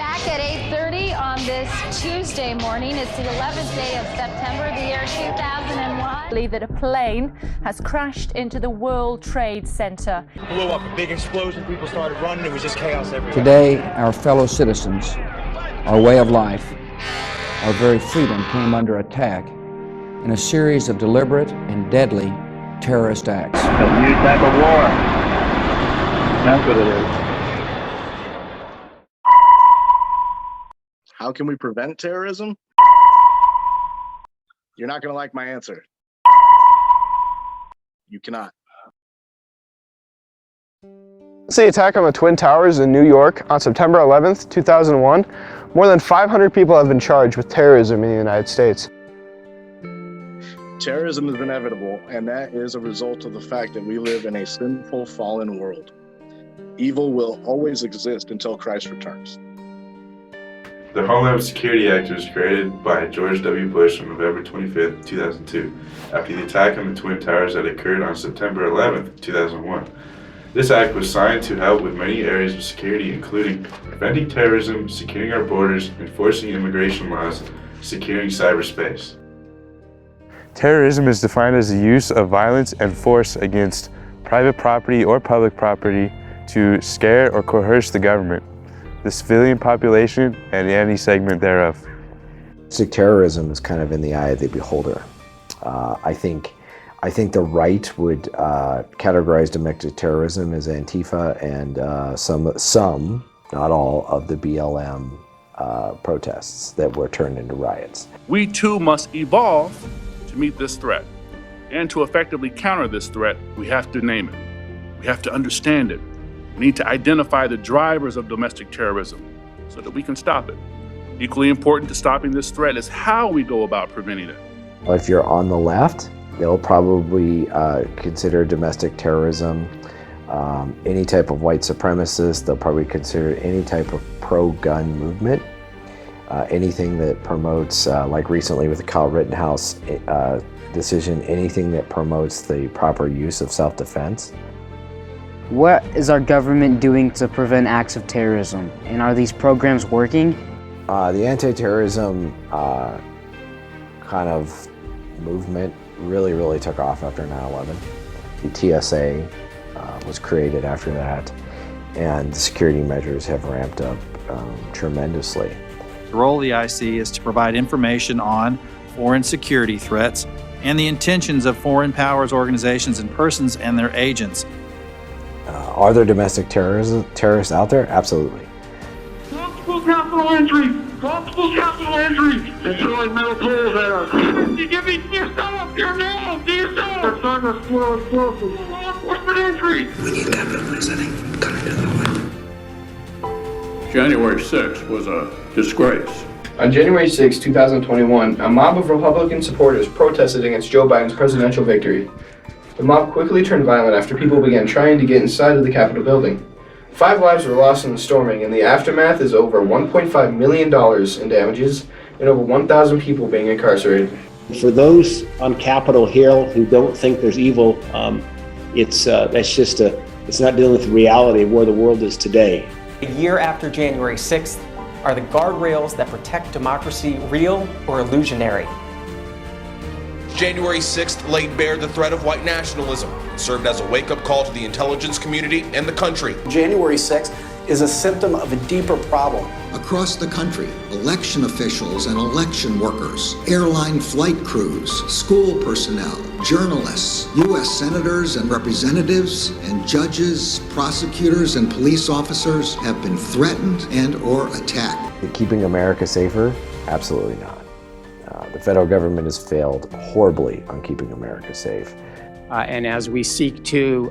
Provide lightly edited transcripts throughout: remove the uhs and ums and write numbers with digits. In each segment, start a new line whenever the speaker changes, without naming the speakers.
Back at 8:30 on this Tuesday morning. It's the 11th day of September, the year 2001.
Believe that a plane has crashed into the World Trade Center.
Blew up, a big explosion, people started running, it was just chaos everywhere.
Today, our fellow citizens, our way of life, our very freedom came under attack in a series of deliberate and deadly terrorist acts.
It's a new type of war. That's what it is.
How can we prevent terrorism? You're not going to like my answer. You cannot.
Since the attack on the Twin Towers in New York on September 11th, 2001, more than 500 people have been charged with terrorism in the United States.
Terrorism is inevitable, and that is a result of the fact that we live in a sinful, fallen world. Evil will always exist until Christ returns.
The Homeland Security Act was created by George W. Bush on November 25, 2002, after the attack on the Twin Towers that occurred on September 11, 2001. This act was signed to help with many areas of security, including preventing terrorism, securing our borders, enforcing immigration laws, securing cyberspace.
Terrorism is defined as the use of violence and force against private property or public property to scare or coerce the government, the civilian population, and any segment thereof.
Domestic terrorism is kind of in the eye of the beholder. I think the right would categorize domestic terrorism as Antifa and some, not all, of the BLM protests that were turned into riots.
We too must evolve to meet this threat. And to effectively counter this threat, we have to name it. We have to understand it. We need to identify the drivers of domestic terrorism so that we can stop it. Equally important to stopping this threat is how we go about preventing it.
If you're on the left, they'll probably consider domestic terrorism any type of white supremacist. They'll probably consider any type of pro-gun movement, anything that promotes, like recently with the Kyle Rittenhouse decision, anything that promotes the proper use of self-defense.
What is our government doing to prevent acts of terrorism? And are these programs working?
The anti-terrorism kind of movement really took off after 9/11. The TSA was created after that, and the security measures have ramped up tremendously.
The role of the IC is to provide information on foreign security threats and the intentions of foreign powers, organizations, and persons and their agents.
Are there domestic terrorists out there? Absolutely.
Possible capital entry! Possible capital entry! They're throwing metal poles at us. You give me yourself! You're now! Do yourself! They're trying to slow explosives. Law enforcement entry!
We need capitals, I think. Coming to that one.
January 6th was a disgrace.
On January 6, 2021, a mob of Republican supporters protested against Joe Biden's presidential victory. The mob quickly turned violent after people began trying to get inside of the Capitol building. 5 lives were lost in the storming, and the aftermath is over $1.5 million in damages and over 1,000 people being incarcerated.
For those on Capitol Hill who don't think there's evil, it's not dealing with the reality of where the world is today.
A year after January 6th, are the guardrails that protect democracy real or illusionary?
January 6th laid bare the threat of white nationalism, served as a wake-up call to the intelligence community and the country.
January 6th is a symptom of a deeper problem.
Across the country, election officials and election workers, airline flight crews, school personnel, journalists, U.S. senators and representatives, and judges, prosecutors, and police officers have been threatened and or attacked.
Keeping America safer? Absolutely not. The federal government has failed horribly on keeping America safe.
And as we seek to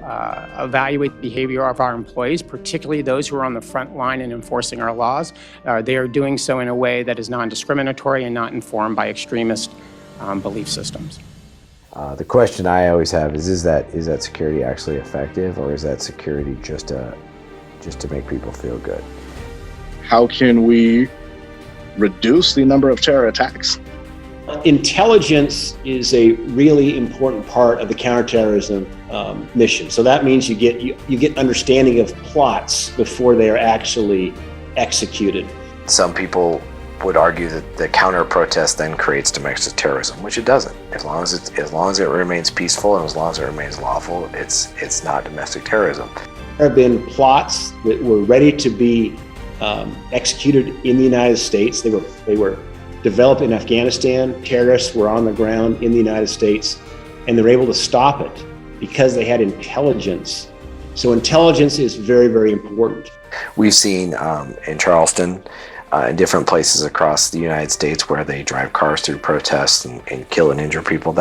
evaluate the behavior of our employees, particularly those who are on the front line in enforcing our laws, they are doing so in a way that is non-discriminatory and not informed by extremist belief systems.
The question I always have is that security actually effective, or is that security just to make people feel good?
How can we reduce the number of terror attacks?
Intelligence is a really important part of the counterterrorism mission. So that means you get understanding of plots before they are actually executed.
Some people would argue that the counter-protest then creates domestic terrorism, which it doesn't. As long as it remains peaceful and as long as it remains lawful, it's not domestic terrorism.
There have been plots that were ready to be executed in the United States. They were developed in Afghanistan. Terrorists were on the ground in the United States, and they were able to stop it because they had intelligence. So intelligence is very, very important.
We've seen in Charleston, in different places across the United States where they drive cars through protests and kill and injure people.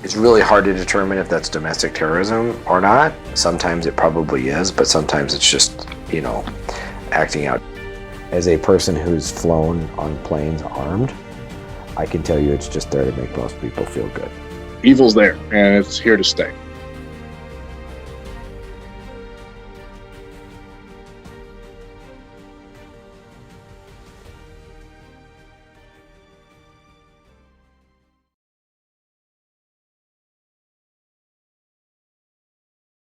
It's really hard to determine if that's domestic terrorism or not. Sometimes it probably is, but sometimes it's just, acting out. As a person who's flown on planes armed, I can tell you it's just there to make most people feel good.
Evil's there, and it's here to stay.